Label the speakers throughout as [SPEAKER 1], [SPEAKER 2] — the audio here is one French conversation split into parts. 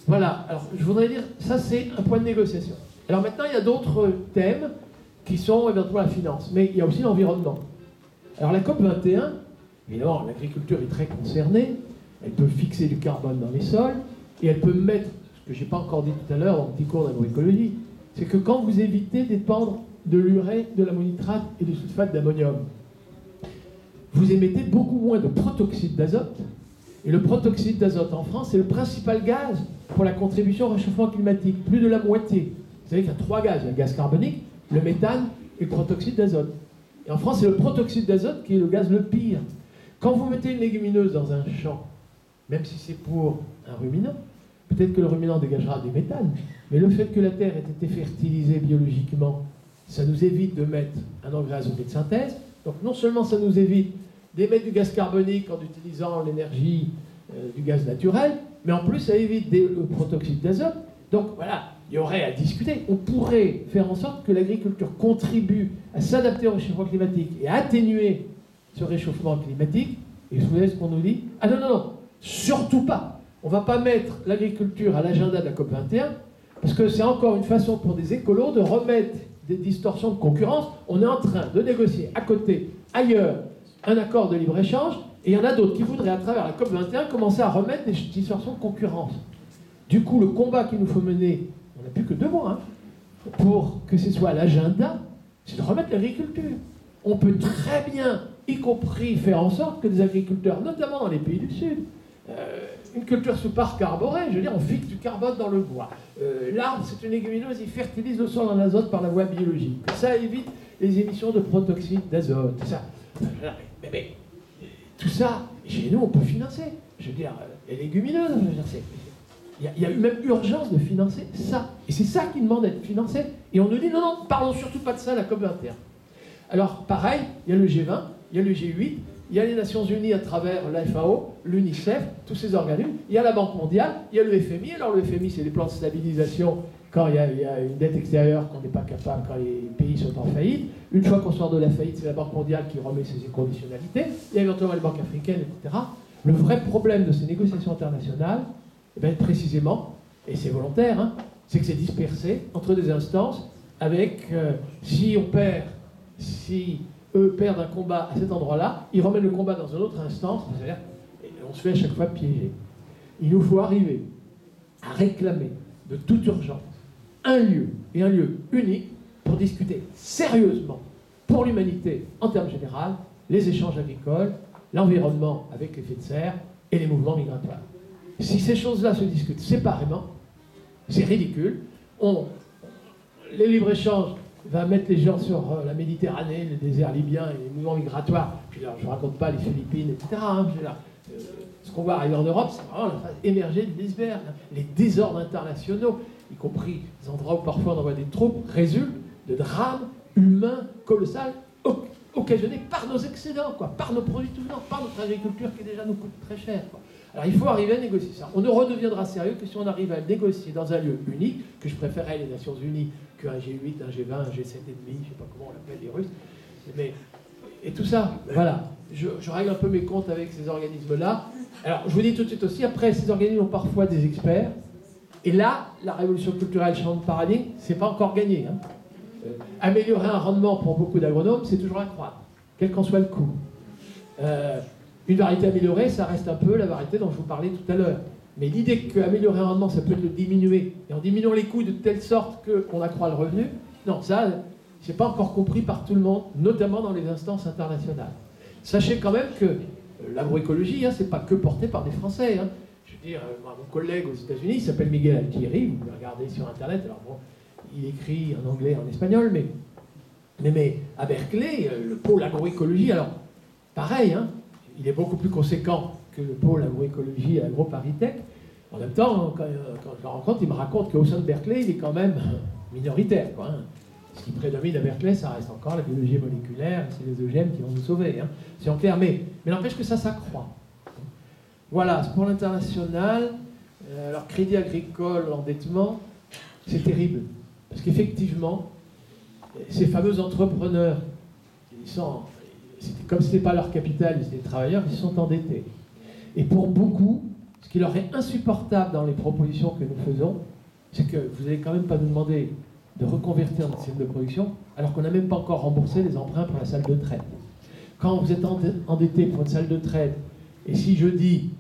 [SPEAKER 1] Voilà, alors je voudrais dire, ça c'est un point de négociation. Alors maintenant, il y a d'autres thèmes qui sont éventuellement la finance, mais il y a aussi l'environnement. Alors la COP 21, évidemment, l'agriculture est très concernée, elle peut fixer du carbone dans les sols, et elle peut mettre, ce que je n'ai pas encore dit tout à l'heure dans le petit cours d'agroécologie, c'est que quand vous évitez d'épandre de l'urée, de l'ammonitrate et du sulfate d'ammonium, vous émettez beaucoup moins de protoxyde d'azote. Et le protoxyde d'azote en France, c'est le principal gaz pour la contribution au réchauffement climatique, plus de la moitié. Vous savez qu'il y a 3 gaz, il y a le gaz carbonique, le méthane et le protoxyde d'azote. Et en France, c'est le protoxyde d'azote qui est le gaz le pire. Quand vous mettez une légumineuse dans un champ, même si c'est pour un ruminant, peut-être que le ruminant dégagera des méthanes, mais le fait que la terre ait été fertilisée biologiquement, ça nous évite de mettre un engrais azoté de synthèse. Donc non seulement ça nous évite d'émettre du gaz carbonique en utilisant l'énergie du gaz naturel, mais en plus ça évite le protoxyde d'azote. Donc voilà, il y aurait à discuter. On pourrait faire en sorte que l'agriculture contribue à s'adapter au réchauffement climatique et à atténuer ce réchauffement climatique. Et je vous laisse ce qu'on nous dit. Ah non, non, non, surtout pas. On ne va pas mettre l'agriculture à l'agenda de la COP 21, parce que c'est encore une façon pour des écolos de remettre des distorsions de concurrence. On est en train de négocier à côté, ailleurs, un accord de libre-échange, et il y en a d'autres qui voudraient, à travers la COP 21, commencer à remettre des distorsions de concurrence. Du coup, le combat qu'il nous faut mener, on n'a plus que 2 mois, hein, pour que ce soit à l'agenda, c'est de remettre l'agriculture. On peut très bien, y compris faire en sorte que des agriculteurs, notamment dans les pays du Sud, une culture sous parc arboré, je veux dire, on fixe du carbone dans le bois. L'arbre, c'est une légumineuse, il fertilise le sol en azote par la voie biologique. Ça évite les émissions de protoxyde d'azote. Mais tout ça, chez nous, on peut financer. Je veux dire, les légumineuses, je veux dire, il y a même urgence de financer ça. Et c'est ça qui demande d'être financé. Et on nous dit, non, non, parlons surtout pas de ça à la COP 21. Alors, pareil, il y a le G20, il y a le G8, il y a les Nations Unies à travers la FAO, l'UNICEF, tous ces organismes, il y a la Banque mondiale, il y a le FMI. Alors le FMI, c'est les plans de stabilisation quand il y a une dette extérieure qu'on n'est pas capable, quand les pays sont en faillite. Une fois qu'on sort de la faillite, c'est la Banque mondiale qui remet ses conditionnalités. Il y a éventuellement les banques africaines, etc. Le vrai problème de ces négociations internationales, eh bien, précisément, et c'est volontaire, hein, c'est que c'est dispersé entre des instances avec, si eux perdent un combat à cet endroit-là, ils remettent le combat dans une autre instance, c'est-à-dire, et on se fait à chaque fois piéger. Il nous faut arriver à réclamer de toute urgence un lieu, et un lieu unique, pour discuter sérieusement, pour l'humanité en termes généraux, les échanges agricoles, l'environnement avec l'effet de serre et les mouvements migratoires. Si ces choses-là se discutent séparément, c'est ridicule. Les libres-échanges va mettre les gens sur la Méditerranée, le désert libyen et les mouvements migratoires. Puis là, je ne raconte pas les Philippines, etc. Hein, ce qu'on voit arriver en Europe, c'est vraiment la phase émergée de l'iceberg. Les désordres internationaux, y compris les endroits où parfois on envoie des troupes, résultent de drames humains colossaux occasionnés par nos excédents, quoi, par nos produits tout venant, par notre agriculture qui déjà nous coûte très cher, quoi. Alors il faut arriver à négocier ça. On ne redeviendra sérieux que si on arrive à négocier dans un lieu unique, que je préférerais les Nations Unies qu'un G8, un G20, un G7,5, je ne sais pas comment on l'appelle les Russes. Et tout ça, voilà. Je règle un peu mes comptes avec ces organismes-là. Alors je vous dis tout de suite aussi, après ces organismes ont parfois des experts. Et là, la révolution culturelle, changement de paradigme, c'est pas encore gagné. Hein. Améliorer un rendement pour beaucoup d'agronomes, c'est toujours à croire, quel qu'en soit le coût. Une variété améliorée, ça reste un peu la variété dont je vous parlais tout à l'heure. Mais l'idée qu'améliorer un rendement, ça peut être le diminuer, et en diminuant les coûts de telle sorte qu'on accroît le revenu, non, ça, c'est pas encore compris par tout le monde, notamment dans les instances internationales. Sachez quand même que l'agroécologie, hein, c'est pas que porté par des Français. Hein. Je veux dire, mon collègue aux États-Unis, il s'appelle Miguel Altieri, vous pouvez regarder sur Internet, alors bon, il écrit en anglais, en espagnol, mais à Berkeley, le pôle agroécologie, alors pareil, hein, il est beaucoup plus conséquent que le pôle agroécologie et AgroParisTech. En même temps, quand je le rencontre, il me raconte qu'au sein de Berkeley, il est quand même minoritaire, quoi, hein. Ce qui prédomine à Berkeley, ça reste encore la biologie moléculaire, c'est les eugènes qui vont nous sauver, hein. C'est en clair, mais n'empêche que ça s'accroît. Voilà, pour l'international, alors crédit agricole, endettement, c'est terrible. Parce qu'effectivement, ces fameux entrepreneurs, comme ce n'était pas leur capital, ils étaient des travailleurs, ils se sont endettés. Et pour beaucoup, ce qui leur est insupportable dans les propositions que nous faisons, c'est que vous n'allez quand même pas nous demander de reconvertir notre système de production alors qu'on n'a même pas encore remboursé les emprunts pour la salle de traite. Quand vous êtes endetté pour une salle de traite, et si je dis,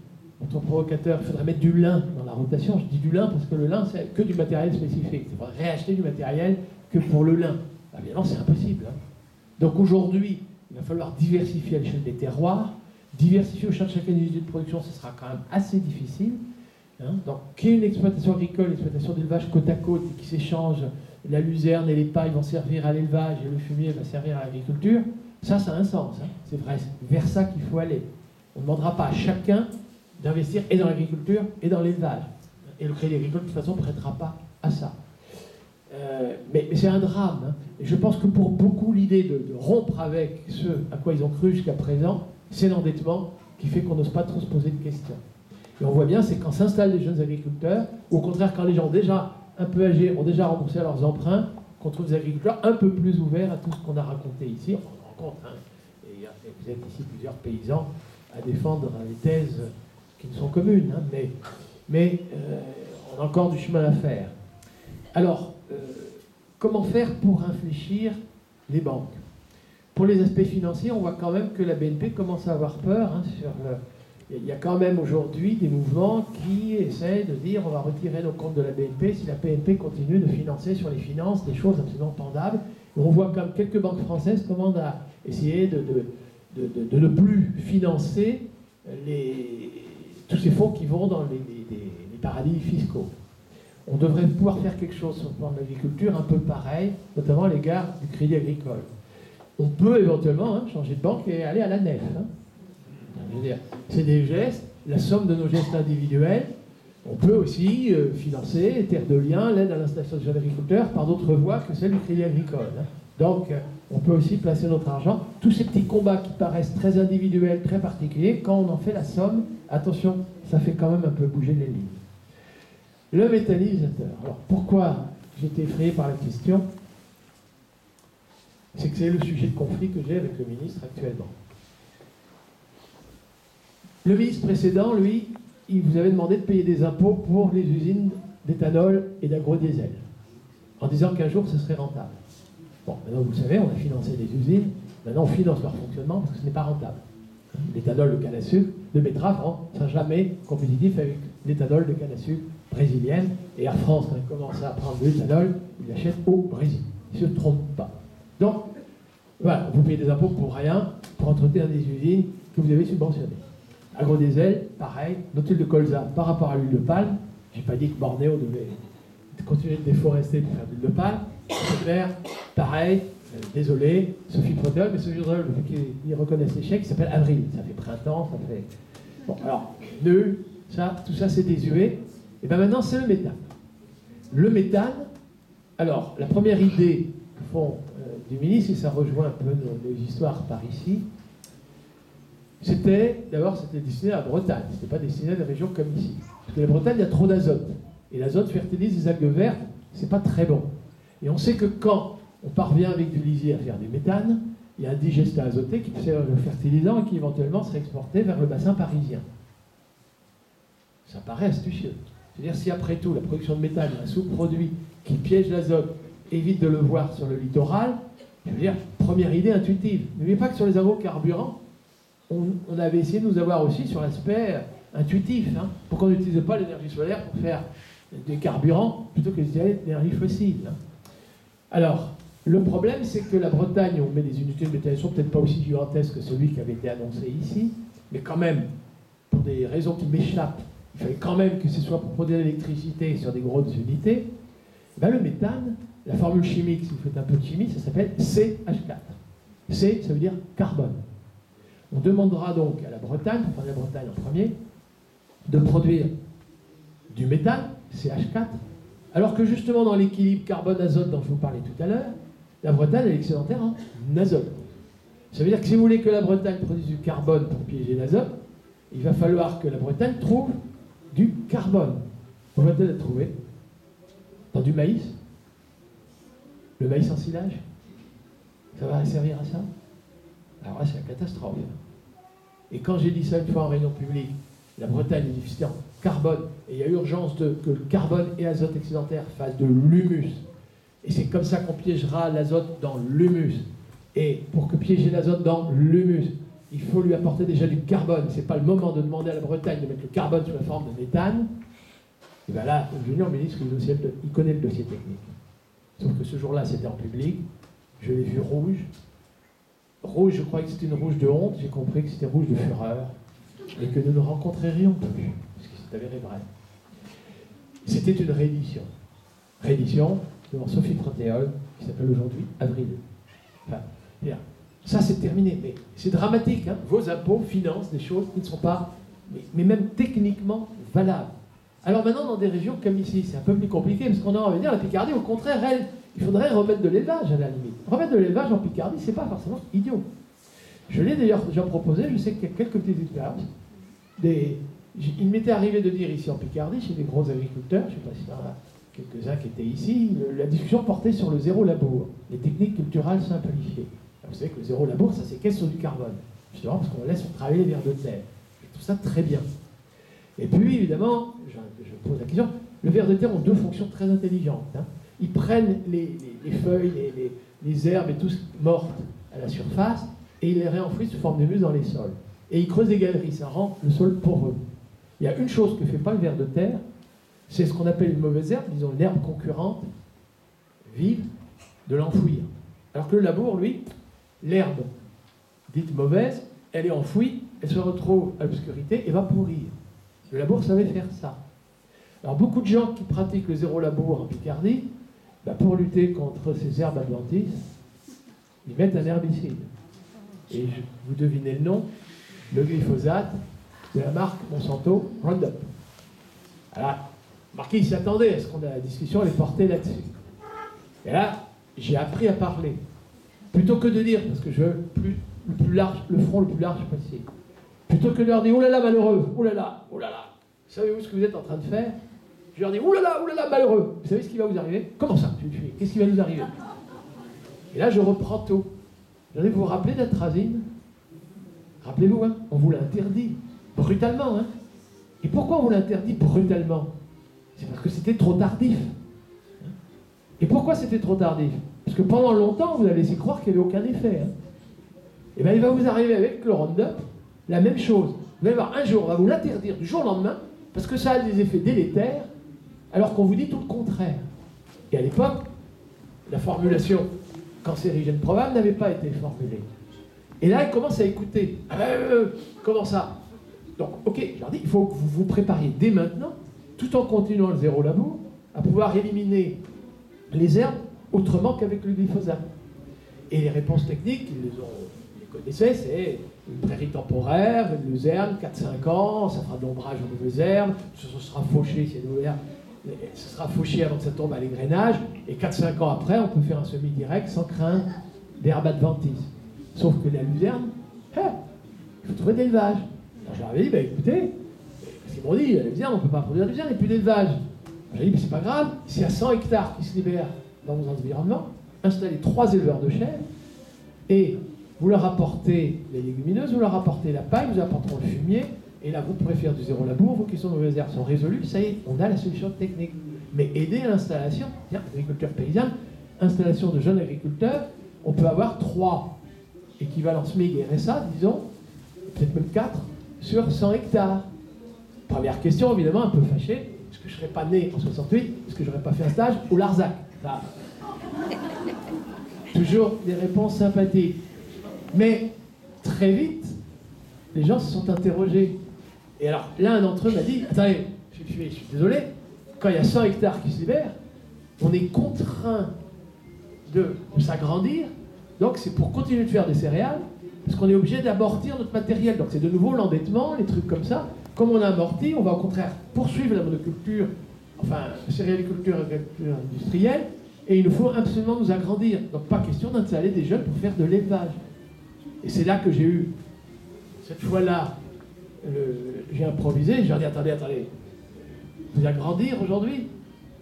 [SPEAKER 1] en tant que provocateur, il faudrait mettre du lin dans la rotation, je dis du lin parce que le lin, c'est que du matériel spécifique. Il faudrait réacheter du matériel que pour le lin. Évidemment, c'est impossible. Hein. Donc aujourd'hui, il va falloir diversifier à l'échelle des terroirs. Diversifier au sein de chaque unité de production, ce sera quand même assez difficile. Hein. Donc, qu'il y ait une exploitation agricole, une exploitation d'élevage côte à côte, et qui s'échangent, la luzerne et les pailles vont servir à l'élevage et le fumier va servir à l'agriculture, ça a un sens. Hein. C'est vrai, c'est vers ça qu'il faut aller. On ne demandera pas à chacun d'investir et dans l'agriculture et dans l'élevage. Et le Crédit Agricole, de toute façon, ne prêtera pas à ça. Mais c'est un drame. Hein. Et je pense que pour beaucoup, l'idée de rompre avec ce à quoi ils ont cru jusqu'à présent, c'est l'endettement qui fait qu'on n'ose pas trop se poser de questions. Et on voit bien, c'est quand s'installent les jeunes agriculteurs, ou au contraire, quand les gens déjà un peu âgés ont déjà remboursé leurs emprunts, qu'on trouve des agriculteurs un peu plus ouverts à tout ce qu'on a raconté ici. On se rend compte, hein, et vous êtes ici plusieurs paysans à défendre les thèses qui nous sont communes, hein, mais on a encore du chemin à faire. Alors, comment faire pour infléchir les banques? Pour les aspects financiers, on voit quand même que la BNP commence à avoir peur. Hein, il y a quand même aujourd'hui des mouvements qui essaient de dire on va retirer nos comptes de la BNP si la BNP continue de financer sur les finances des choses absolument pendables. Et on voit comme quelques banques françaises commandent à essayer de ne plus financer tous ces fonds qui vont dans les paradis fiscaux. On devrait pouvoir faire quelque chose sur le plan de l'agriculture un peu pareil, notamment à l'égard du crédit agricole. On peut éventuellement changer de banque et aller à la nef. Hein. Je veux dire, c'est des gestes, la somme de nos gestes individuels. On peut aussi financer, terre de liens, l'aide à l'installation des jeunes agriculteurs par d'autres voies que celle du crédit agricole. Hein. Donc, on peut aussi placer notre argent. Tous ces petits combats qui paraissent très individuels, très particuliers, quand on en fait la somme, attention, ça fait quand même un peu bouger les lignes. Le méthanisateur. Alors, pourquoi j'étais effrayé par la question? C'est que c'est le sujet de conflit que j'ai avec le ministre actuellement. Le ministre précédent, lui, il vous avait demandé de payer des impôts pour les usines d'éthanol et d'agrodiesel, en disant qu'un jour ce serait rentable. Bon, maintenant vous le savez, on a financé des usines, maintenant on finance leur fonctionnement parce que ce n'est pas rentable. L'éthanol de canne à sucre, de betterave, ne sera jamais compétitif avec l'éthanol de canne à sucre brésilienne. Et Air France, quand il commence à prendre de l'éthanol, il l'achète au Brésil. Il ne se trompe pas. Donc, voilà, vous payez des impôts pour rien, pour entretenir des usines que vous avez subventionnées. Agrodiesel, pareil, nautil de colza par rapport à l'huile de palme. Je n'ai pas dit que Bornéo devait continuer de déforester pour faire de l'huile de palme. C'est clair, pareil, désolé, Sophie Protol, mais Sophie Protol, il reconnaît ses chèques, il s'appelle Avril. Ça fait printemps, ça fait... Bon, alors, nul, ça, tout ça c'est désuet. Et bien maintenant, c'est le méthane. Le méthane, alors, la première idée du ministre, et ça rejoint un peu nos histoires par ici, c'était destiné à la Bretagne, c'était pas destiné à des régions comme ici. Parce que la Bretagne, il y a trop d'azote. Et l'azote fertilise les algues vertes, c'est pas très bon. Et on sait que quand on parvient avec du lisier à faire du méthane, il y a un digestat azoté qui sert le fertilisant et qui éventuellement serait exporté vers le bassin parisien. Ça paraît astucieux. C'est-à-dire si après tout, la production de méthane est un sous-produit qui piège l'azote, évite de le voir sur le littoral, je veux dire, première idée intuitive. N'oubliez pas que sur les agrocarburants, on avait essayé de nous avoir aussi sur l'aspect intuitif. Hein. Pourquoi on n'utilise pas l'énergie solaire pour faire des carburants plutôt que d'utiliser l'énergie fossile, hein. Alors, le problème, c'est que la Bretagne, on met des unités de méthanisation peut-être pas aussi gigantesques que celui qui avait été annoncé ici, mais quand même, pour des raisons qui m'échappent, il fallait quand même que ce soit pour produire de l'électricité sur des grosses unités. Ben, le méthane, la formule chimique, si vous faites un peu de chimie, ça s'appelle CH4. C, ça veut dire carbone. On demandera donc à la Bretagne, enfin la Bretagne en premier, de produire du méthane, CH4, alors que justement dans l'équilibre carbone-azote dont je vous parlais tout à l'heure, la Bretagne est excédentaire en azote. Ça veut dire que si vous voulez que la Bretagne produise du carbone pour piéger l'azote, il va falloir que la Bretagne trouve du carbone. Où va-t-elle le trouver? Dans du maïs? Le maïs en silage? Ça va servir à ça? Alors là, c'est la catastrophe. Et quand j'ai dit ça une fois en réunion publique, La Bretagne est déficitaire en carbone, et il y a urgence que le carbone et l'azote excédentaire fassent de l'humus. Et c'est comme ça qu'on piégera l'azote dans l'humus. Et pour que piéger l'azote dans l'humus, il faut lui apporter déjà du carbone. Ce n'est pas le moment de demander à la Bretagne de mettre le carbone sous la forme de méthane. Et bien là, le junior ministre, il connaît le dossier technique. Sauf que ce jour-là, c'était en public. Je l'ai vu rouge. Rouge, je croyais que c'était une rouge de honte. J'ai compris que c'était rouge de fureur. Et que nous ne rencontrerions plus. Ce qui s'est avéré vrai. C'était une réédition. Réédition devant Sophie Frontéol, qui s'appelle aujourd'hui Avril. Enfin, bien. Ça, c'est terminé. Mais c'est dramatique. Hein. Vos impôts financent des choses qui ne sont pas, mais même techniquement, valables. Alors maintenant, dans des régions comme ici, c'est un peu plus compliqué, parce qu'on a envie de dire, la Picardie, au contraire, elle, il faudrait remettre de l'élevage, à la limite. Remettre de l'élevage en Picardie, c'est pas forcément idiot. Je l'ai d'ailleurs déjà proposé, je sais qu'il y a quelques petites expériences. Il m'était arrivé de dire ici en Picardie, chez des gros agriculteurs, je ne sais pas s'il y en a quelques-uns qui étaient ici, la discussion portait sur le zéro labour, les techniques culturales simplifiées. Alors, vous savez que le zéro labour, ça séquestre sur du carbone, justement parce qu'on laisse travailler les vers de terre. Et tout ça très bien. Et puis, évidemment, je pose la question, le ver de terre ont deux fonctions très intelligentes. Hein. Ils prennent les feuilles, les herbes et tout ce mortes à la surface, et ils les réenfouissent sous forme d'humus dans les sols. Et ils creusent des galeries, ça rend le sol poreux. Il y a une chose que ne fait pas le ver de terre, c'est ce qu'on appelle une mauvaise herbe, disons une herbe concurrente, vive, de l'enfouir. Alors que le labour, lui, l'herbe dite mauvaise, elle est enfouie, elle se retrouve à l'obscurité et va pourrir. Le labour savait faire ça. Alors beaucoup de gens qui pratiquent le zéro labour en Picardie, pour lutter contre ces herbes adventices, ils mettent un herbicide. Et vous devinez le nom, le glyphosate de la marque Monsanto Roundup. Alors, Marquis s'y attendait à ce qu'on a la discussion, elle est portée là-dessus. Et là, j'ai appris à parler. Plutôt que de dire, parce que je veux le plus large, le front le plus large possible. Plutôt que de leur dire, oh là là, malheureux, oh là là, oh là là. Savez-vous ce que vous êtes en train de faire? Je leur dis, oh là là, malheureux. Vous savez ce qui va vous arriver? Comment ça? Qu'est-ce qui va nous arriver? Et là, je reprends tout. Je leur dis, vous vous rappelez d'Atrazine? Rappelez-vous, hein, on vous l'interdit. Brutalement, hein. Et pourquoi on vous l'interdit brutalement? C'est parce que c'était trop tardif. Et pourquoi c'était trop tardif? Parce que pendant longtemps, vous avez laissé croire qu'il n'y avait aucun effet. Hein. Et bien, il va vous arriver avec le Roundup la même chose. Vous allez voir, un jour, on va vous l'interdire du jour au lendemain, parce que ça a des effets délétères, alors qu'on vous dit tout le contraire. Et à l'époque, la formulation cancérigène probable n'avait pas été formulée. Et là, ils commencent à écouter. Comment ça? Donc, ok, je leur dis, il faut que vous vous prépariez dès maintenant, tout en continuant le zéro labour, à pouvoir éliminer les herbes autrement qu'avec le glyphosate. Et les réponses techniques, ils les connaissaient, c'est une prairie temporaire, une luzerne, 4-5 ans, ça fera de l'ombrage aux mauvaises herbes, ce sera fauché s'il y a de l'herbe, ce sera fauché avant que ça tombe à l'égrenage, et 4-5 ans après, on peut faire un semis direct sans craindre d'herbe adventice. Sauf que la luzerne, il faut trouver de l'élevage. Alors je leur avais dit, écoutez, parce qu'ils m'ont dit, la luzerne, on ne peut pas produire de luzerne, il n'y a plus d'élevage. J'ai dit, mais c'est pas grave, s'il y a 100 hectares qui se libèrent dans vos environnements, installez 3 éleveurs de chèvres, et vous leur apportez les légumineuses, vous leur apportez la paille, vous apporteront le fumier, et là vous pourrez faire du zéro labour, vos questions de mauvaises herbes sont résolues, ça y est, on a la solution technique. Mais aider à l'installation, agriculteur paysan, installation de jeunes agriculteurs, on peut avoir 3 équivalents SMIC et RSA, disons, peut-être même 4, sur 100 hectares. Première question, évidemment, un peu fâchée, est-ce que je ne serais pas né en 68, est-ce que je n'aurais pas fait un stage au Larzac? Toujours des réponses sympathiques. Mais très vite, les gens se sont interrogés. Et alors, l'un d'entre eux m'a dit, attendez, je suis désolé, quand il y a 100 hectares qui se libèrent, on est contraint de s'agrandir, donc c'est pour continuer de faire des céréales, parce qu'on est obligé d'amortir notre matériel. Donc c'est de nouveau l'endettement, les trucs comme ça. Comme on a amorti, on va au contraire poursuivre la monoculture, enfin, céréaliculture, agriculture industrielle, et il nous faut absolument nous agrandir. Donc pas question d'installer des jeunes pour faire de l'élevage. Et c'est là que j'ai eu, cette fois-là, j'ai improvisé, j'ai dit, attendez, vous agrandir aujourd'hui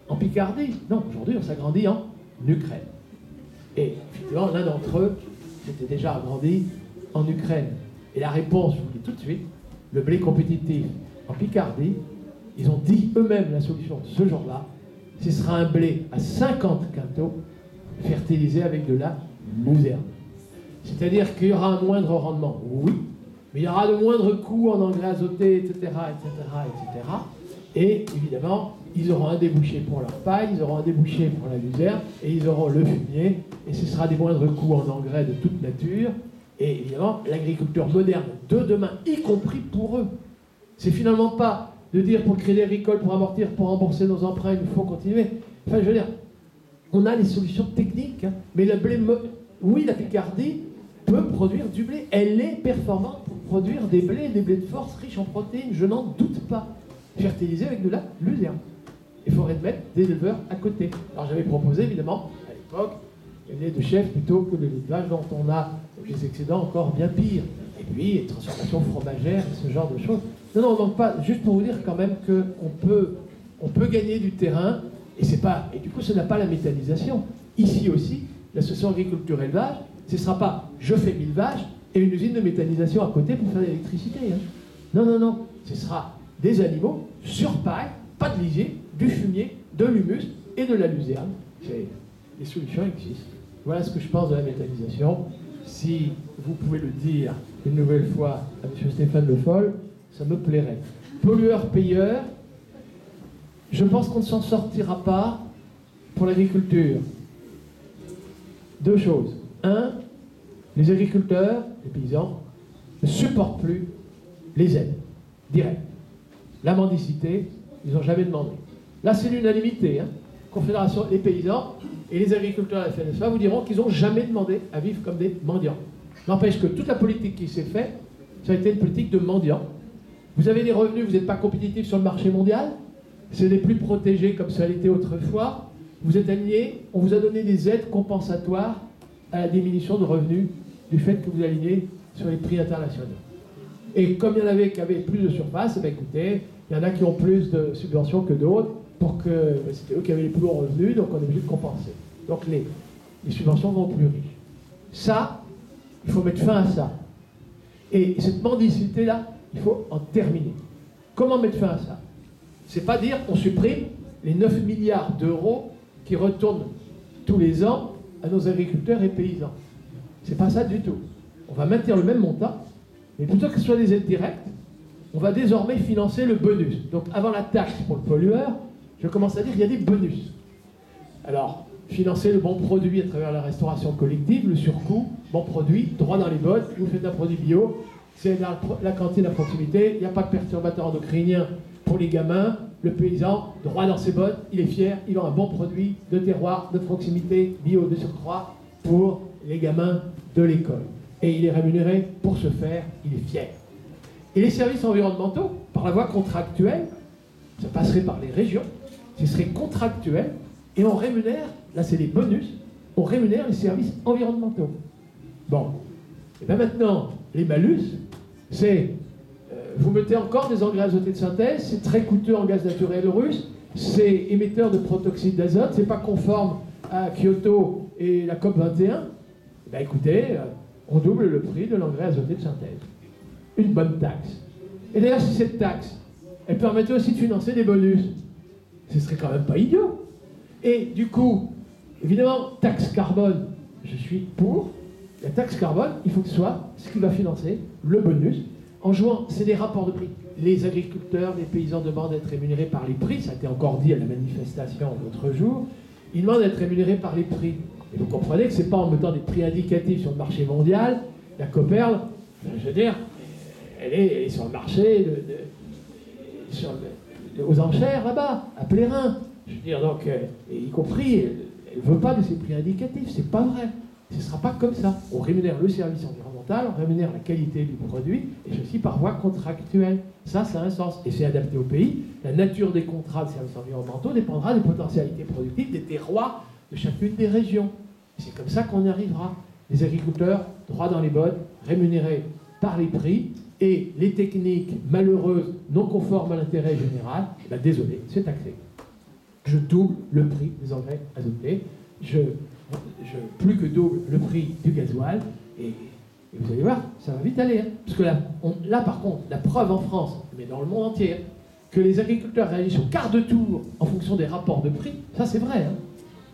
[SPEAKER 1] en Picardie? Non, aujourd'hui on s'agrandit en Ukraine. Et effectivement, l'un d'entre eux s'était déjà agrandi en Ukraine. Et la réponse, je vous le dis tout de suite, le blé compétitif en Picardie, ils ont dit eux-mêmes la solution ce jour-là, ce sera un blé à 50 quintaux fertilisé avec de la luzerne. C'est-à-dire qu'il y aura un moindre rendement, oui, mais il y aura de moindres coûts en engrais azotés, etc., etc., etc. Et évidemment, ils auront un débouché pour leur paille, ils auront un débouché pour la luzerne, et ils auront le fumier, et ce sera des moindres coûts en engrais de toute nature. Et évidemment, l'agriculture moderne de demain, y compris pour eux, c'est finalement pas de dire pour le Crédit Agricole, pour amortir, pour rembourser nos emprunts, il faut continuer. Enfin, je veux dire, on a les solutions techniques, hein, mais le blé, oui, la Picardie peut produire du blé. Elle est performante pour produire des blés de force riches en protéines, je n'en doute pas. Fertilisés avec de la luzerne. Il faudrait mettre des éleveurs à côté. Alors j'avais proposé, évidemment, à l'époque, le lait de chèvre plutôt que le lait de vache dont on a des excédents encore bien pires. Et puis, transformation fromagère, ce genre de choses. Non, donc pas, juste pour vous dire quand même qu'on peut gagner du terrain, et du coup, ce n'a pas la méthanisation. Ici aussi, l'association agriculture-élevage, ce ne sera pas je fais 1000 vaches et une usine de méthanisation à côté pour faire de l'électricité. Hein. Non, ce sera des animaux sur paille, pas de lisier, du fumier, de l'humus et de la luzerne. Les solutions existent. Voilà ce que je pense de la méthanisation. Si vous pouvez le dire une nouvelle fois à M. Stéphane Le Foll, ça me plairait. Pollueur-payeur, je pense qu'on ne s'en sortira pas pour l'agriculture. Deux choses. Un, les agriculteurs, les paysans, ne supportent plus les aides directes. La mendicité, ils n'ont jamais demandé. Là, c'est l'unanimité. Hein. Confédération des paysans et les agriculteurs de la FNSEA vous diront qu'ils n'ont jamais demandé à vivre comme des mendiants. N'empêche que toute la politique qui s'est faite, ça a été une politique de mendiants. Vous avez des revenus, vous n'êtes pas compétitif sur le marché mondial, c'est les plus protégés comme ça l'était autrefois. Vous êtes alignés, on vous a donné des aides compensatoires à la diminution de revenus du fait que vous alignez sur les prix internationaux. Et comme il y en avait qui avaient plus de surface, écoutez, il y en a qui ont plus de subventions que d'autres, pour que c'était eux qui avaient les plus gros revenus, donc on est obligé de compenser. Donc les subventions vont aux plus riches. Ça, il faut mettre fin à ça. Et cette mendicité-là, il faut en terminer. Comment mettre fin à ça? C'est pas dire qu'on supprime les 9 milliards d'euros qui retournent tous les ans à nos agriculteurs et paysans. C'est pas ça du tout. On va maintenir le même montant, mais plutôt que ce soit des aides directes, on va désormais financer le bonus. Donc avant la taxe pour le pollueur, je commence à dire qu'il y a des bonus. Alors, financer le bon produit à travers la restauration collective, le surcoût, bon produit, droit dans les bottes, vous faites un produit bio, c'est la cantine à proximité, il n'y a pas de perturbateur endocrinien pour les gamins, le paysan, droit dans ses bottes, il est fier, il a un bon produit de terroir, de proximité, bio de surcroît, pour les gamins de l'école. Et il est rémunéré pour ce faire, il est fier. Et les services environnementaux, par la voie contractuelle, ça passerait par les régions, ce serait contractuel, et on rémunère, là c'est les bonus, on rémunère les services environnementaux. Bon, et bien maintenant, les malus, c'est, vous mettez encore des engrais azotés de synthèse, c'est très coûteux en gaz naturel russe, c'est émetteur de protoxyde d'azote, c'est pas conforme à Kyoto et la COP 21, eh bien écoutez, on double le prix de l'engrais azoté de synthèse. Une bonne taxe. Et d'ailleurs, si cette taxe, elle permettait aussi de financer des bonus, ce serait quand même pas idiot. Et du coup, évidemment, taxe carbone, je suis pour. La taxe carbone, il faut que ce soit ce qui va financer le bonus. En jouant, c'est des rapports de prix. Les agriculteurs, les paysans demandent d'être rémunérés par les prix. Ça a été encore dit à la manifestation l'autre jour. Ils demandent d'être rémunérés par les prix. Et vous comprenez que ce n'est pas en mettant des prix indicatifs sur le marché mondial. La Coperle, je veux dire, elle est sur le marché aux enchères là-bas, à Plérin. Je veux dire, donc, y compris, elle ne veut pas de ces prix indicatifs. C'est pas vrai. Ce ne sera pas comme ça. On rémunère le service environnemental, on rémunère la qualité du produit, et ceci par voie contractuelle. Ça a un sens. Et c'est adapté au pays. La nature des contrats de services environnementaux dépendra des potentialités productives, des terroirs de chacune des régions. C'est comme ça qu'on y arrivera. Les agriculteurs, droit dans les bottes, rémunérés par les prix, et les techniques malheureuses, non conformes à l'intérêt général, eh bien, désolé, c'est taxé. Je double le prix des engrais azotés, je plus que double le prix du gasoil, et Et vous allez voir, ça va vite aller. Hein. Parce que là, par contre, la preuve en France, mais dans le monde entier, hein, que les agriculteurs réagissent au quart de tour en fonction des rapports de prix, ça c'est vrai. Hein.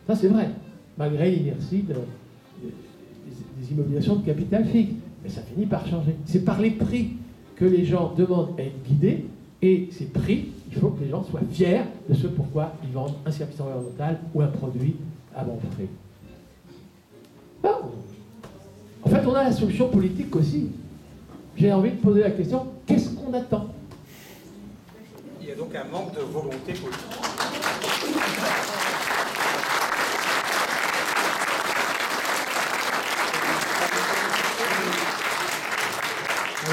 [SPEAKER 1] Ça c'est vrai. Malgré l'inertie des immobilisations de capital fixe. Mais ça finit par changer. C'est par les prix que les gens demandent à être guidés. Et ces prix, il faut que les gens soient fiers de ce pourquoi ils vendent un service environnemental ou un produit à bon prix. Bon. En fait, on a la solution politique aussi. J'ai envie de poser la question, qu'est-ce qu'on attend?
[SPEAKER 2] Il y a donc un manque de volonté politique.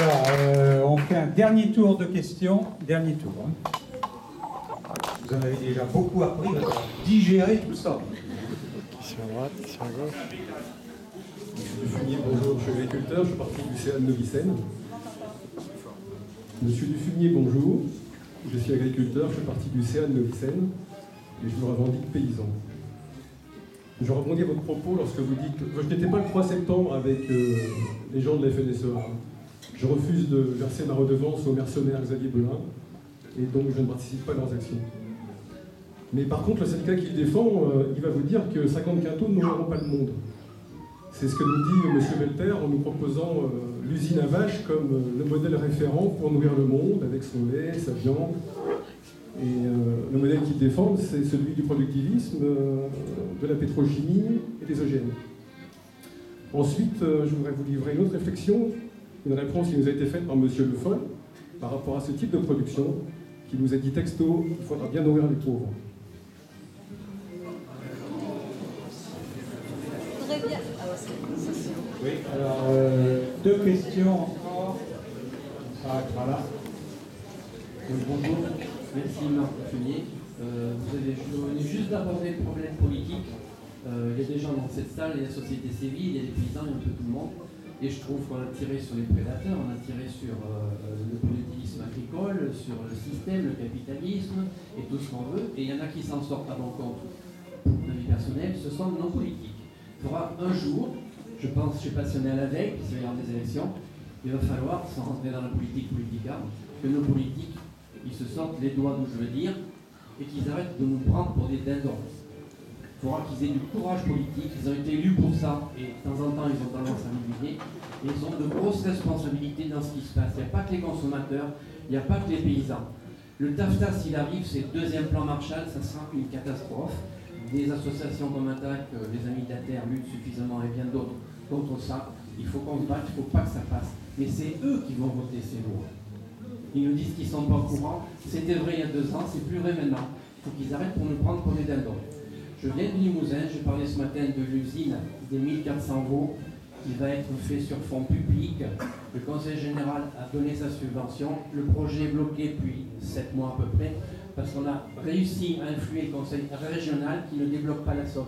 [SPEAKER 3] Alors, on fait un dernier tour de questions. Dernier tour. Hein. Vous en avez déjà beaucoup appris, vous allez digérer tout ça.
[SPEAKER 4] Question à droite, question à gauche.
[SPEAKER 5] Monsieur Dufumier, bonjour, je suis agriculteur, je fais partie du CA de Novicène. Monsieur Dufumier, bonjour, je suis agriculteur, je fais partie du CA de Novicène et je me revendique paysan. Je rebondis à votre propos lorsque vous dites je n'étais pas le 3 septembre avec les gens de la FNSEA. Je refuse de verser ma redevance au mercenaire Xavier Belin et donc je ne participe pas à leurs actions. Mais par contre, le syndicat qui le défend, il va vous dire que 50 quintaux ne nourriront pas le monde. C'est ce que nous dit M. Velter en nous proposant l'usine à vaches comme le modèle référent pour nourrir le monde avec son lait, sa viande. Et le modèle qu'il défend, c'est celui du productivisme, de la pétrochimie et des OGM. Ensuite, je voudrais vous livrer une autre réflexion, une réponse qui nous a été faite par M. Le Foll par rapport à ce type de production, qui nous a dit texto, il faudra bien nourrir les pauvres.
[SPEAKER 3] Oui, alors, deux questions encore. On s'arrêtera là.
[SPEAKER 6] Bonjour, merci Marc Fumier. Je venais juste d'aborder le problème politique. Il y a des gens dans cette salle, il y a la société civile, il y a les paysans, il y a un peu tout le monde. Et je trouve qu'on a tiré sur les prédateurs, on a tiré sur le productivisme agricole, sur le système, le capitalisme et tout ce qu'on veut. Et il y en a qui s'en sortent à bon compte de vie personnelle, ce sont nos politiques. Il faudra un jour, je pense, je suis passionné à la veille, puisqu'il va y avoir des élections, il va falloir, sans rentrer dans la politique politicale, que nos politiques, ils se sortent les doigts d'où je veux dire, et qu'ils arrêtent de nous prendre pour des dindons. Il faudra qu'ils aient du courage politique, ils ont été élus pour ça, et de temps en temps ils ont tendance à m'oublier, et ils ont de grosses responsabilités dans ce qui se passe. Il n'y a pas que les consommateurs, il n'y a pas que les paysans. Le TAFTA, s'il arrive, c'est le deuxième plan Marshall, ça sera une catastrophe. Des associations comme Attac, les Amis de la Terre luttent suffisamment et bien d'autres contre ça. Il faut qu'on se batte, il ne faut pas que ça passe. Mais c'est eux qui vont voter ces lois. Ils nous disent qu'ils ne sont pas au courant. C'était vrai il y a 2 ans, c'est plus vrai maintenant. Il faut qu'ils arrêtent pour nous prendre pour des dindons. Je viens de Limousin, j'ai parlé ce matin de l'usine des 1400 veaux qui va être fait sur fonds publics. Le Conseil général a donné sa subvention. Le projet est bloqué depuis 7 mois à peu près parce qu'on a réussi à influer le Conseil régional qui ne débloque pas la somme.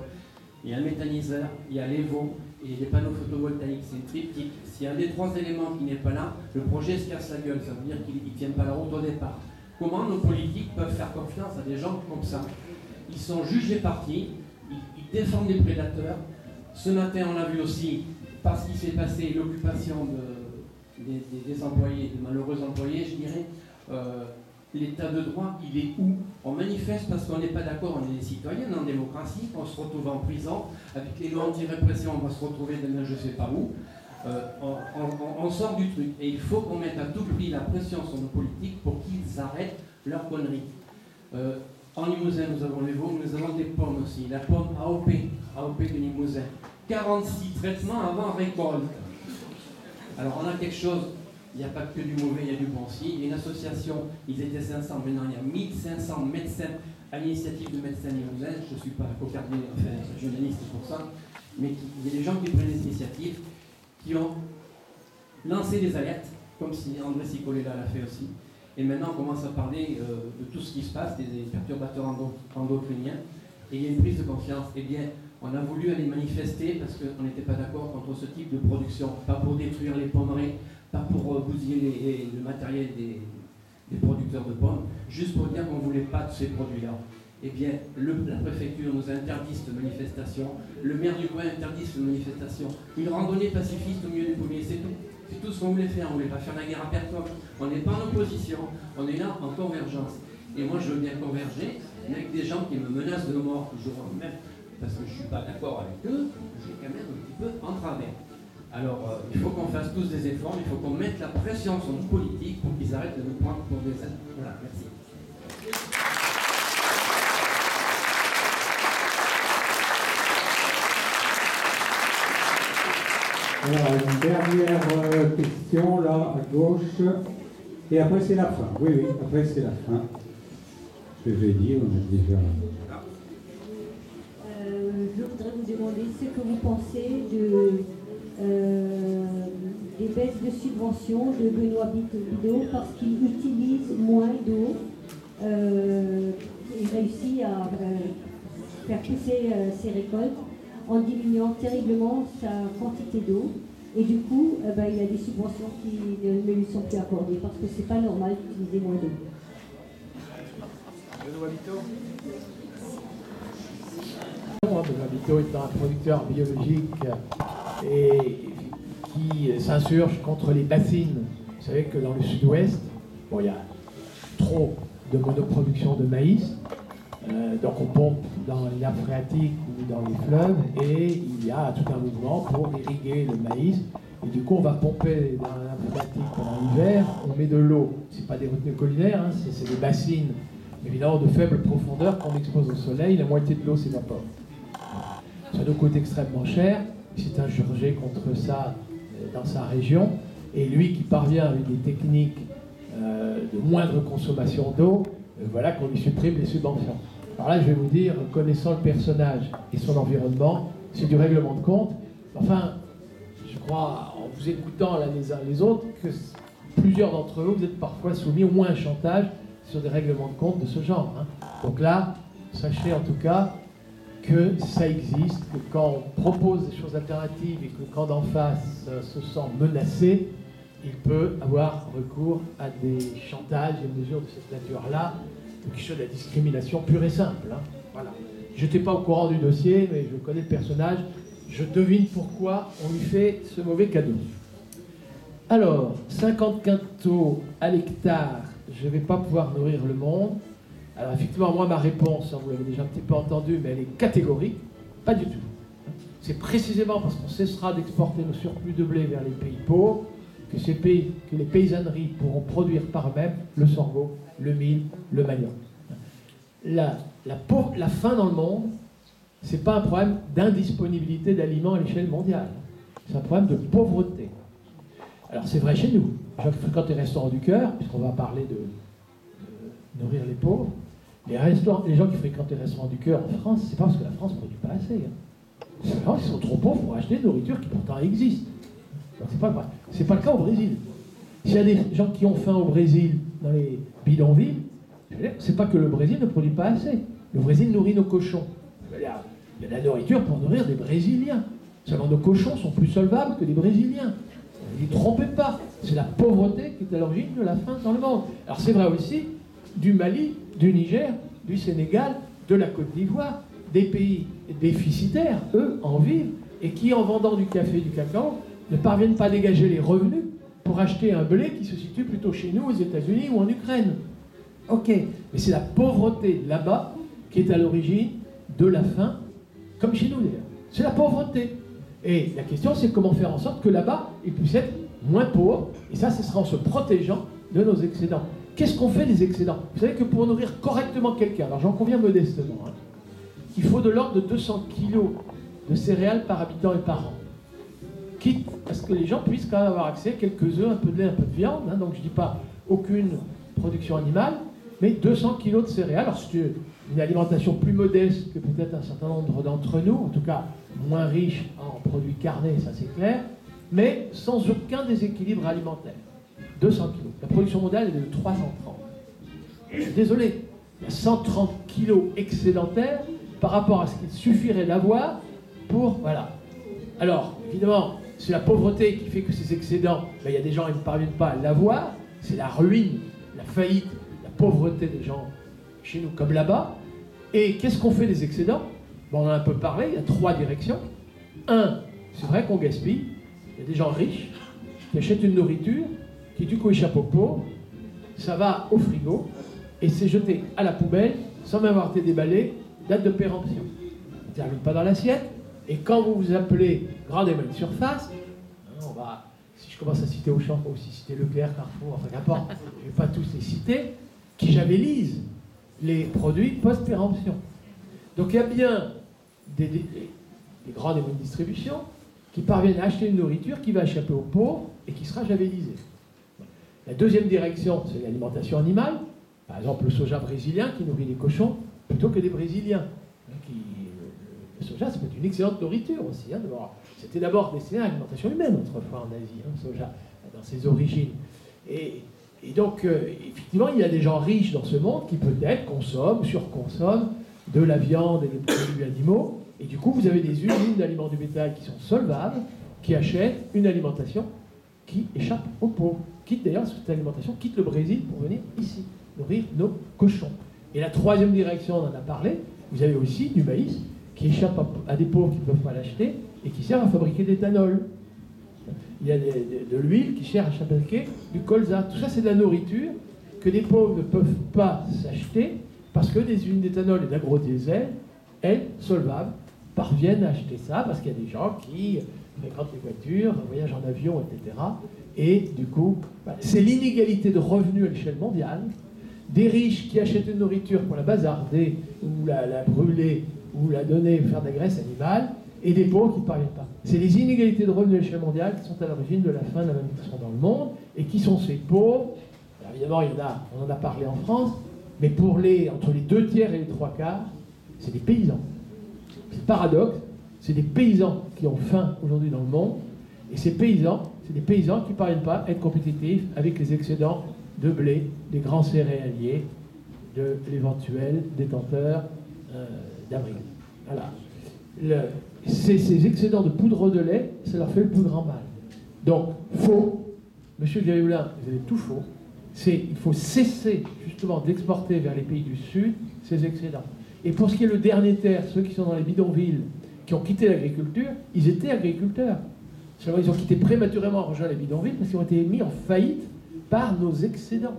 [SPEAKER 6] Il y a un méthaniseur, il y a les veaux et les panneaux photovoltaïques. C'est une triptyque. S'il y a un des 3 éléments qui n'est pas là, le projet se casse la gueule. Ça veut dire qu'ils ne tiennent pas la route au départ. Comment nos politiques peuvent faire confiance à des gens comme ça? Ils sont jugés partis, ils défendent les prédateurs. Ce matin, on a vu aussi, parce qu'il s'est passé, l'occupation des employés, des malheureux employés, je dirais, l'état de droit, il est où? On manifeste parce qu'on n'est pas d'accord, on est des citoyens en démocratie, on se retrouve en prison, avec les lois anti-répression, on va se retrouver demain je ne sais pas où. On sort du truc. Et il faut qu'on mette à tout prix la pression sur nos politiques pour qu'ils arrêtent leurs conneries. En Limousin, nous avons les veaux, nous avons des pommes aussi. La pomme AOP de Limousin. 46 traitements avant récolte. Alors on a quelque chose, il n'y a pas que du mauvais, il y a du bon aussi. Il y a une association, ils étaient 500, maintenant il y a 1500 médecins à l'initiative de Médecins Limousin. Je ne suis pas cocardier, enfin journaliste pour ça, mais il y a des gens qui prennent des initiatives, qui ont lancé des alertes, comme si André Sicolella l'a fait aussi. Et maintenant, on commence à parler de tout ce qui se passe, des perturbateurs endocriniens, et il y a une prise de conscience. Eh bien, on a voulu aller manifester parce qu'on n'était pas d'accord contre ce type de production. Pas pour détruire les pommeries, pas pour bousiller le matériel des producteurs de pommes, juste pour dire qu'on ne voulait pas de ces produits-là. eh bien, la préfecture nous interdit cette manifestation, le maire du coin interdit cette manifestation, une randonnée pacifiste au milieu des pommiers, c'est tout. C'est tout ce qu'on voulait faire, on ne voulait pas faire la guerre à personne, on n'est pas en opposition, on est là en convergence. Et moi je veux bien converger, mais avec des gens qui me menacent de mort, toujours même, parce que je ne suis pas d'accord avec eux, j'ai quand même un petit peu en travers. Alors il faut qu'on fasse tous des efforts, il faut qu'on mette la pression sur nos politiques pour qu'ils arrêtent de nous prendre pour des êtres. Voilà, merci.
[SPEAKER 3] Alors, une dernière question, là, à gauche. Et après, c'est la fin. Oui, oui, après, c'est la fin. Je vais dire, on a déjà...
[SPEAKER 7] Je voudrais vous demander ce que vous pensez des baisses de subventions de Benoît Bidot parce qu'il utilise moins d'eau. Il réussit à faire pousser ses récoltes en diminuant terriblement sa quantité d'eau. Et du coup, il a des subventions qui ne lui sont plus accordées parce que c'est pas normal d'utiliser moins d'eau.
[SPEAKER 2] Benoît Bidot.
[SPEAKER 1] Benoît Bidot est un producteur biologique et qui s'insurge contre les bassines. Vous savez que dans le sud-ouest, bon, il y a trop de monoproduction de maïs. Donc on pompe dans les nappes phréatiques ou dans les fleuves et il y a tout un mouvement pour irriguer le maïs. Et du coup on va pomper dans la nappe phréatique pendant l'hiver, on met de l'eau. C'est pas des retenues collinaires, hein, c'est des bassines évidemment de faible profondeur qu'on expose au soleil, la moitié de l'eau s'évapore. Ça nous coûte extrêmement cher, il s'est insurgé contre ça dans sa région et lui qui parvient avec des techniques de moindre consommation d'eau, voilà qu'on lui supprime les subventions. Alors là, je vais vous dire, connaissant le personnage et son environnement, c'est du règlement de compte. Enfin, je crois, en vous écoutant l'un les uns les autres, que plusieurs d'entre vous, vous êtes parfois soumis au moins à un chantage sur des règlements de compte de ce genre. Hein. Donc là, sachez en tout cas que ça existe, que quand on propose des choses alternatives et que quand d'en face se sent menacé, il peut avoir recours à des chantages et mesures de cette nature-là, qui sont de la discrimination pure et simple. Hein. Voilà. Je n'étais pas au courant du dossier, mais je connais le personnage. Je devine pourquoi on lui fait ce mauvais cadeau. Alors, 50 quintaux à l'hectare, je ne vais pas pouvoir nourrir le monde. Alors effectivement, moi, ma réponse, vous l'avez déjà un petit peu entendu, mais elle est catégorique. Pas du tout. C'est précisément parce qu'on cessera d'exporter nos surplus de blé vers les pays pauvres que les paysanneries pourront produire par eux-mêmes le sorgho, le mil, le manioc. La faim dans le monde, ce n'est pas un problème d'indisponibilité d'aliments à l'échelle mondiale. C'est un problème de pauvreté. Alors c'est vrai chez nous. Les gens qui fréquentent les restaurants du cœur, puisqu'on va parler de nourrir les pauvres, les gens qui fréquentent les restaurants du cœur en France, c'est pas parce que la France ne produit pas assez. Hein. C'est les gens qui sont trop pauvres pour acheter de nourriture qui pourtant existe. C'est pas le cas au Brésil. S'il y a des gens qui ont faim au Brésil, dans les bidonvilles, c'est pas que le Brésil ne produit pas assez. Le Brésil nourrit nos cochons. Il y a de la nourriture pour nourrir des Brésiliens. Seulement nos cochons sont plus solvables que les Brésiliens. Ne vous trompez pas. C'est la pauvreté qui est à l'origine de la faim dans le monde. Alors c'est vrai aussi du Mali, du Niger, du Sénégal, de la Côte d'Ivoire, des pays déficitaires, eux, en vivent, et qui, en vendant du café et du cacao, ne parviennent pas à dégager les revenus pour acheter un blé qui se situe plutôt chez nous, aux États-Unis ou en Ukraine. Ok, mais c'est la pauvreté là-bas qui est à l'origine de la faim, comme chez nous d'ailleurs. C'est la pauvreté. Et la question, c'est comment faire en sorte que là-bas, ils puissent être moins pauvres. Et ça, ce sera en se protégeant de nos excédents. Qu'est-ce qu'on fait des excédents? Vous savez que pour nourrir correctement quelqu'un, alors j'en conviens modestement, hein, il faut de l'ordre de 200 kilos de céréales par habitant et par an. Quitte à ce que les gens puissent quand même avoir accès à quelques œufs, un peu de lait, un peu de viande. Hein, donc je ne dis pas aucune production animale, mais 200 kilos de céréales. Alors c'est une alimentation plus modeste que peut-être un certain nombre d'entre nous, en tout cas moins riche en produits carnés, ça c'est clair, mais sans aucun déséquilibre alimentaire. 200 kilos. La production mondiale est de 330. Je suis désolé, il y a 130 kilos excédentaires par rapport à ce qu'il suffirait d'avoir pour... Voilà. Alors, évidemment, c'est la pauvreté qui fait que ces excédents, il y a des gens qui ne parviennent pas à l'avoir, c'est la ruine, la faillite, la pauvreté des gens chez nous comme là-bas, Et qu'est-ce qu'on fait des excédents? Bon, on en a un peu parlé, il y a 3 directions. 1, c'est vrai qu'on gaspille. Il y a des gens riches qui achètent une nourriture qui du coup échappe aux pauvres. Ça va au frigo et c'est jeté à la poubelle sans même avoir été déballé, date de péremption. Ça ne termine pas dans l'assiette. Et quand vous vous appelez grande et moyenne surface, on va, si je commence à citer Auchan, on va aussi citer Leclerc, Carrefour, enfin n'importe, je ne vais pas tous les citer, qui javellisent les produits post-péremption. Donc il y a bien des grandes et moyennes distributions qui parviennent à acheter une nourriture qui va échapper aux pauvres et qui sera javellisée. La deuxième direction, c'est l'alimentation animale. Par exemple, le soja brésilien qui nourrit les cochons plutôt que des Brésiliens. Le soja, ça peut être une excellente nourriture aussi. C'était d'abord destiné à l'alimentation humaine autrefois en Asie, le soja, dans ses origines. Et donc, effectivement, il y a des gens riches dans ce monde qui peut-être consomment, surconsomment de la viande et des produits animaux. Et du coup, vous avez des usines d'aliments du bétail qui sont solvables, qui achètent une alimentation qui échappe aux pauvres. Quitte d'ailleurs, cette alimentation quitte le Brésil pour venir ici, nourrir nos cochons. Et la troisième direction, on en a parlé, vous avez aussi du maïs qui échappe à des pauvres qui ne peuvent pas l'acheter et qui sert à fabriquer de l'éthanol. Il y a de l'huile qui sert à fabriquer du colza. Tout ça, c'est de la nourriture que les pauvres ne peuvent pas s'acheter parce que des usines d'éthanol et d'agrodiesel, elles, solvables, parviennent à acheter ça parce qu'il y a des gens qui fréquentent les voitures, voyagent en avion, etc. Et du coup, c'est l'inégalité de revenus à l'échelle mondiale. Des riches qui achètent une nourriture pour la bazarder, ou la brûler, ou la donner, faire de la graisse animale, et des pauvres qui ne parviennent pas. C'est les inégalités de revenus à l'échelle mondiale qui sont à l'origine de la faim de la malnutrition dans le monde, et qui sont ces pauvres. Alors évidemment, on en a parlé en France, mais entre les 2 tiers et les 3 quarts, c'est des paysans. C'est le paradoxe, c'est des paysans qui ont faim aujourd'hui dans le monde, et ces paysans, c'est des paysans qui ne parviennent pas à être compétitifs avec les excédents de blé, des grands céréaliers, de l'éventuel détenteur d'avril. Voilà. Ces excédents de poudre de lait, ça leur fait le plus grand mal. Donc, faux. Monsieur Gayoulin, vous avez tout faux. Il faut cesser justement d'exporter vers les pays du Sud ces excédents. Et pour ce qui est le dernier terre, ceux qui sont dans les bidonvilles, qui ont quitté l'agriculture, ils étaient agriculteurs. Seulement, ils ont quitté prématurément, rejoint les bidonvilles, parce qu'ils ont été mis en faillite par nos excédents.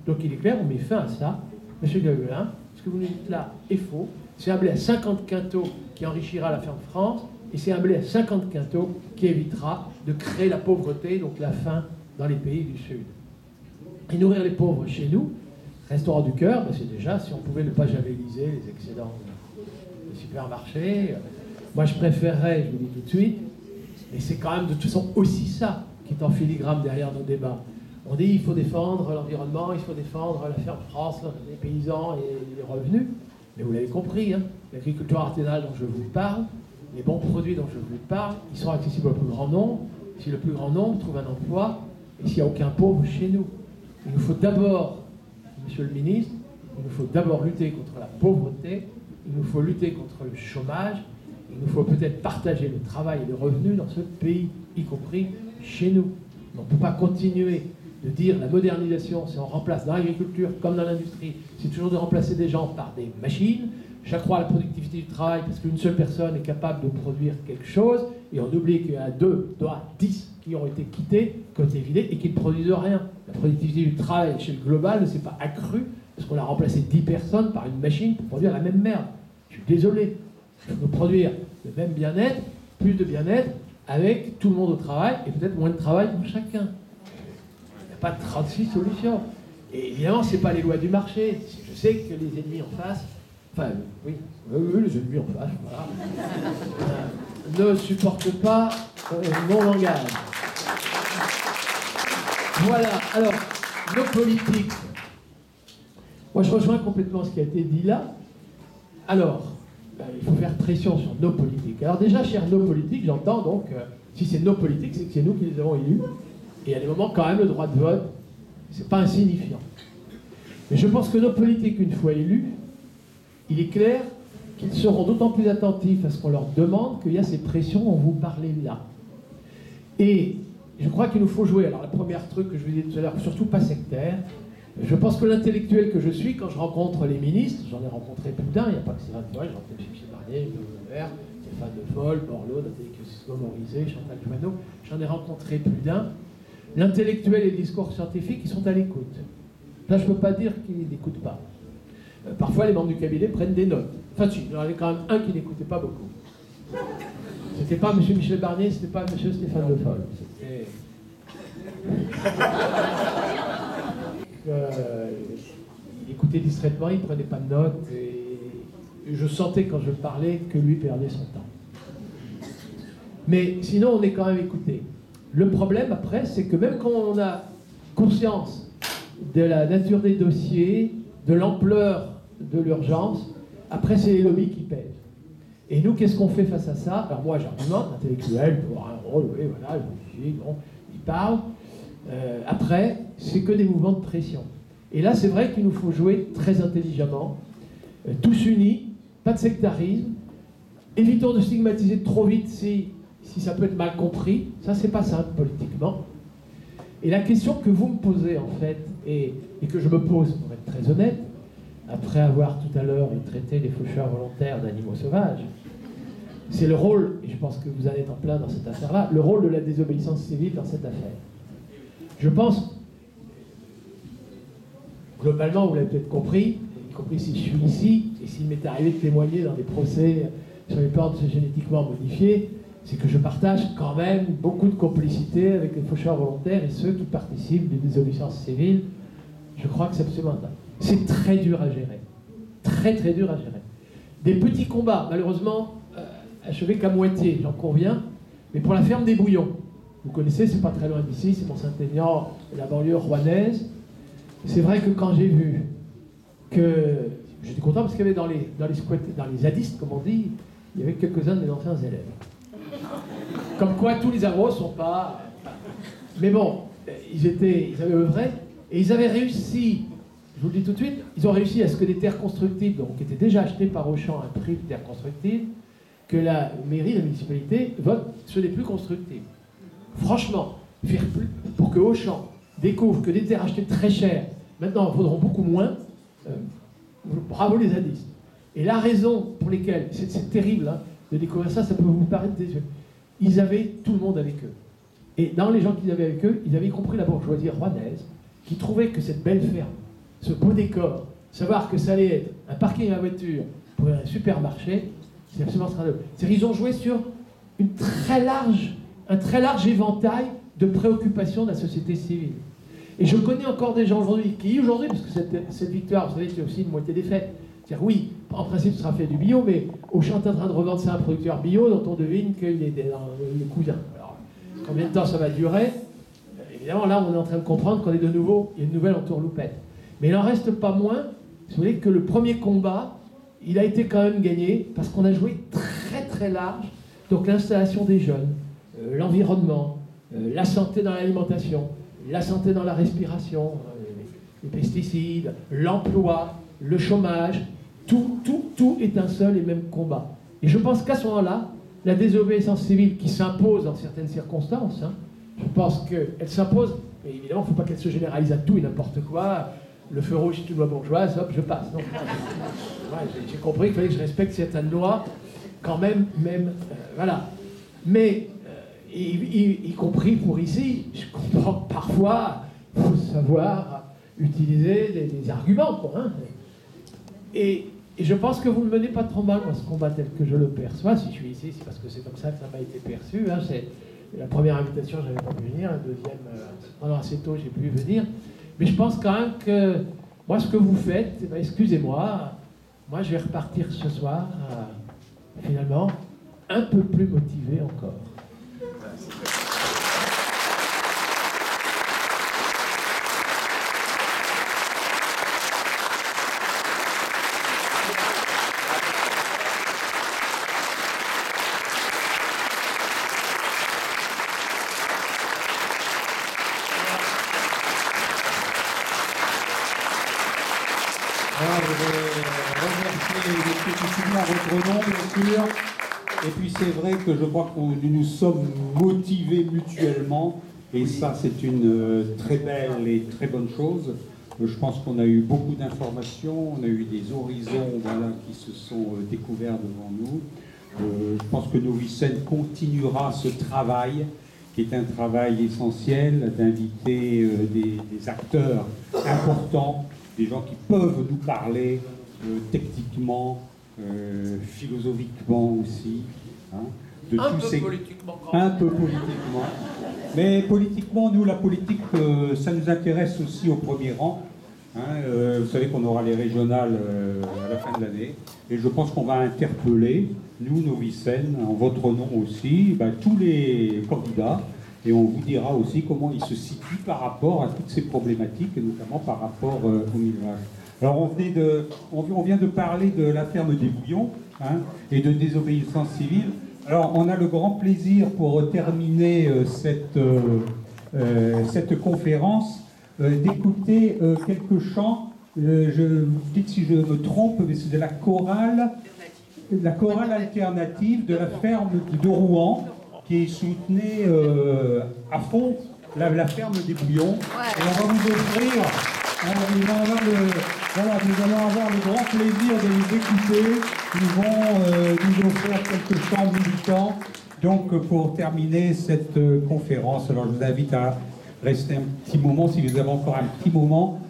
[SPEAKER 1] Donc il est clair, on met fin à ça. Monsieur Gayoulin, ce que vous nous dites là est faux. C'est un blé à 50 quintaux qui enrichira la ferme France, et c'est un blé à 50 quintaux qui évitera de créer la pauvreté, donc la faim, dans les pays du Sud. Et nourrir les pauvres chez nous, restaurant du cœur, c'est déjà, si on pouvait ne pas javelliser les excédents des supermarchés. Moi, je préférerais, je vous dis tout de suite, et c'est quand même de toute façon aussi ça qui est en filigrane derrière nos débats. On dit qu'il faut défendre l'environnement, il faut défendre la ferme France, les paysans et les revenus. Mais vous l'avez compris, l'agriculture artisanale dont je vous parle, les bons produits dont je vous parle, ils sont accessibles au plus grand nombre. Si le plus grand nombre trouve un emploi, et s'il n'y a aucun pauvre chez nous. Il nous faut d'abord, monsieur le ministre, il nous faut d'abord lutter contre la pauvreté, il nous faut lutter contre le chômage, il nous faut peut-être partager le travail et le revenu dans ce pays, y compris chez nous. On ne peut pas continuer de dire la modernisation, c'est on remplace dans l'agriculture comme dans l'industrie, c'est toujours de remplacer des gens par des machines, j'accrois la productivité du travail parce qu'une seule personne est capable de produire quelque chose, et on oublie qu'il y a 2, 10 qui ont été quittés, qui ont été vidés et qui ne produisent rien. La productivité du travail à l'échelle globale ne s'est pas accrue parce qu'on a remplacé 10 personnes par une machine pour produire la même merde. Je suis désolé. Il faut produire le même bien-être, plus de bien-être, avec tout le monde au travail et peut-être moins de travail pour chacun. Il n'y a pas de 36 solutions. Et évidemment, ce n'est pas les lois du marché. Je sais que les ennemis en face, oui, les ennemis en face, voilà, ne supportent pas mon langage. Voilà, alors, nos politiques. Moi, je rejoins complètement ce qui a été dit là. Alors, il faut faire pression sur nos politiques. Alors déjà, chers nos politiques, j'entends donc, si c'est nos politiques, c'est que c'est nous qui les avons élus. Et il y a des moments, quand même, le droit de vote, c'est pas insignifiant. Mais je pense que nos politiques, une fois élus, il est clair qu'ils seront d'autant plus attentifs à ce qu'on leur demande qu'il y a ces pressions dont vous parlez là. Et je crois qu'il nous faut jouer. Alors, le premier truc que je vous disais tout à l'heure, surtout pas sectaire, Je pense que l'intellectuel que je suis, quand je rencontre les ministres, j'en ai rencontré plus d'un, il n'y a pas que Stéphane Foll, j'ai rencontré Michel Barnier, Bruno Le Maire, Stéphane Le Foll, Borloo, Nathalie Kosciusko-Morizet, Chantal Jouanneau, j'en ai rencontré plus d'un. L'intellectuel et le discours scientifique, ils sont à l'écoute. Là, je ne peux pas dire qu'ils n'écoutent pas. Parfois, les membres du cabinet prennent des notes. Enfin, si, il y en avait quand même un qui n'écoutait pas beaucoup. C'était pas M. Michel Barnier, c'était pas M. Stéphane Le Foll. C'était... il écoutait distraitement, il ne prenait pas de notes, et je sentais quand je parlais que lui perdait son temps. Mais sinon, on est quand même écouté. Le problème, après, c'est que même quand on a conscience de la nature des dossiers, de l'ampleur de l'urgence, après, c'est les lobbies qui pèsent. Et nous, qu'est-ce qu'on fait face à ça? Alors moi, j'argumente, l'intellectuel peut avoir un rôle, oui, voilà, bon, il parle. Après, c'est que des mouvements de pression. Et là, c'est vrai qu'il nous faut jouer très intelligemment, tous unis, pas de sectarisme, évitons de stigmatiser trop vite si ça peut être mal compris. Ça, c'est pas simple politiquement. Et la question que vous me posez, en fait, et que je me pose, pour être très honnête, après avoir tout à l'heure traité les faucheurs volontaires d'animaux sauvages, c'est le rôle, et je pense que vous en êtes en plein dans cette affaire-là, le rôle de la désobéissance civile dans cette affaire. Je pense, globalement, vous l'avez peut-être compris, y compris si je suis ici, et s'il m'est arrivé de témoigner dans des procès sur les plantes génétiquement modifiées, c'est que je partage quand même beaucoup de complicité avec les faucheurs volontaires et ceux qui participent des désobéissances civiles. Je crois que c'est absolument ça. C'est très dur à gérer. Très très dur à gérer. Des petits combats, malheureusement, achevés qu'à moitié, j'en conviens, mais pour la ferme des Bouillons. Vous connaissez, c'est pas très loin d'ici, c'est Mont-Saint-Aignan, la banlieue rouennaise. C'est vrai que quand j'ai vu que... J'étais content parce qu'il y avait dans les zadistes, comme on dit, il y avait quelques-uns de mes anciens élèves. Comme quoi, tous les agros sont pas... Mais bon, ils avaient œuvré, et ils avaient réussi, je vous le dis tout de suite, ils ont réussi à ce que des terres constructibles, donc qui étaient déjà achetées par Auchan à un prix de terres constructibles, que la mairie, la municipalité, vote sur les plus constructibles. Franchement, faire plus pour que Auchan découvre que des terres achetées très chères, maintenant, vaudront beaucoup moins, bravo les zadistes. Et la raison pour lesquelles, c'est terrible hein, de découvrir ça, ça peut vous paraître des yeux. Ils avaient tout le monde avec eux. Et dans les gens qu'ils avaient avec eux, ils avaient compris la bourgeoisie rouennaise, qui trouvait que cette belle ferme, ce beau décor, savoir que ça allait être un parking à voiture pour un supermarché, c'est absolument scandaleux. C'est-à-dire qu'ils ont joué sur un très large éventail de préoccupations de la société civile. Et je connais encore des gens aujourd'hui, parce que cette victoire, vous savez, c'est aussi une moitié des faits. C'est-à-dire, oui, en principe, ce sera fait du bio, mais Auchan est en train de revendre ça à un producteur bio dont on devine qu'il est dans le cousin. Alors, combien de temps ça va durer? Évidemment, là, on est en train de comprendre qu'on est de nouveau, il y a une nouvelle entourloupette. Mais il n'en reste pas moins, si vous voulez, que le premier combat, il a été quand même gagné, parce qu'on a joué très très large. Donc l'installation des jeunes, l'environnement, la santé dans l'alimentation, la santé dans la respiration, les pesticides, l'emploi, le chômage, tout est un seul et même combat. Et je pense qu'à ce moment-là, la désobéissance civile qui s'impose dans certaines circonstances, hein, je pense qu'elle s'impose, mais évidemment, il ne faut pas qu'elle se généralise à tout et n'importe quoi. Le feu rouge, c'est une loi bourgeoise, hop, je passe. Non, j'ai compris qu'il fallait que je respecte certaines lois, quand même, voilà. Mais, y compris pour ici, je comprends que parfois, il faut savoir utiliser des arguments, quoi, hein. Et je pense que vous ne menez pas trop mal, moi, ce combat tel que je le perçois. Si je suis ici, c'est parce que c'est comme ça que ça m'a été perçu. Hein. C'est la première invitation, je n'avais pas pu venir. La deuxième, pendant assez tôt, j'ai pu venir. Mais je pense quand même que, moi, ce que vous faites, eh bien, excusez-moi, moi, je vais repartir ce soir, finalement, un peu plus motivé encore.
[SPEAKER 3] Votre nom, bien sûr. Et puis c'est vrai que je crois que nous sommes motivés mutuellement, et ça c'est une très belle et très bonne chose. Je pense qu'on a eu beaucoup d'informations, on a eu des horizons voilà, qui se sont découverts devant nous. Je pense que Novi-Seine continuera ce travail, qui est un travail essentiel, d'inviter des acteurs importants, des gens qui peuvent nous parler techniquement, philosophiquement aussi. Hein, de
[SPEAKER 1] Un
[SPEAKER 3] tous
[SPEAKER 1] peu
[SPEAKER 3] ces...
[SPEAKER 1] politiquement quand
[SPEAKER 3] Un
[SPEAKER 1] même.
[SPEAKER 3] peu politiquement. Mais politiquement, nous, la politique, ça nous intéresse aussi au premier rang. Hein, vous savez qu'on aura les régionales à la fin de l'année. Et je pense qu'on va interpeller, nous, Novi-Seine, en votre nom aussi, tous les candidats. Et on vous dira aussi comment ils se situent par rapport à toutes ces problématiques, et notamment par rapport au millage. Alors on vient de parler de la ferme des Bouillons hein, et de désobéissance civile. Alors on a le grand plaisir pour terminer cette conférence d'écouter quelques chants. Je dites si je me trompe, mais c'est de la chorale alternative de la ferme de Rouen qui soutenait à fond la ferme des Bouillons. Et on va vous offrir, nous allons avoir le grand plaisir de les écouter. Ils vont nous offrir quelques chants militants. Donc pour terminer cette conférence, alors je vous invite à rester un petit moment, si vous avez encore un petit moment.